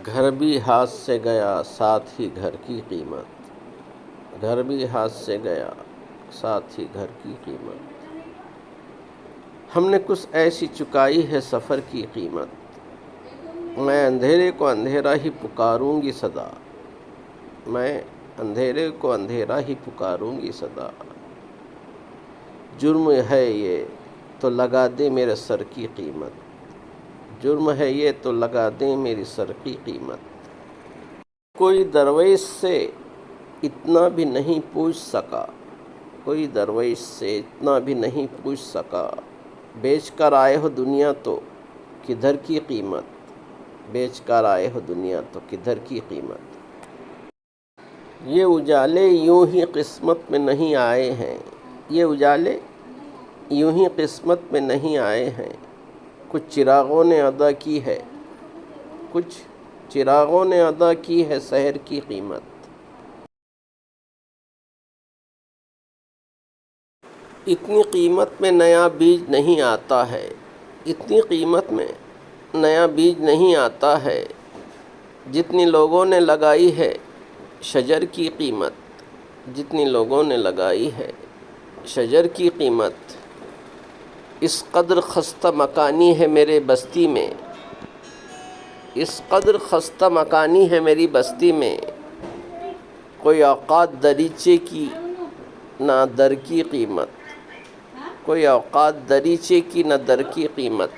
گھر بھی ہاتھ سے گیا ساتھ ہی گھر کی قیمت، گھر بھی ہاتھ سے گیا ساتھ ہی گھر کی قیمت، ہم نے کچھ ایسی چکائی ہے سفر کی قیمت، میں اندھیرے کو اندھیرا ہی پکاروں گی صدا، میں اندھیرے کو اندھیرا ہی پکاروں گی صدا، جرم ہے یہ تو لگا دے میرے سر کی قیمت، جرم ہے یہ تو لگا دیں میری سر کی قیمت، کوئی درویش سے اتنا بھی نہیں پوچھ سکا، کوئی درویش سے اتنا بھی نہیں پوچھ سکا، بیچ کر آئے ہو دنیا تو کدھر کی قیمت، بیچ کر آئے ہو دنیا تو کدھر کی قیمت، یہ اجالے یوں ہی قسمت میں نہیں آئے ہیں، یہ اجالے یوں ہی قسمت میں نہیں آئے ہیں، کچھ چراغوں نے ادا کی ہے، کچھ چراغوں نے ادا کی ہے سحر کی قیمت، اتنی قیمت میں نیا بیج نہیں آتا ہے، اتنی قیمت میں نیا بیج نہیں آتا ہے، جتنی لوگوں نے لگائی ہے شجر کی قیمت، جتنی لوگوں نے لگائی ہے شجر کی قیمت، اس قدر خستہ مکانی ہے میرے بستی میں، اس قدر خستہ مکانی ہے میری بستی میں، کوئی اوقات دریچے کی نہ در کی قیمت، کوئی اوقات دریچے کی نہ در کی قیمت،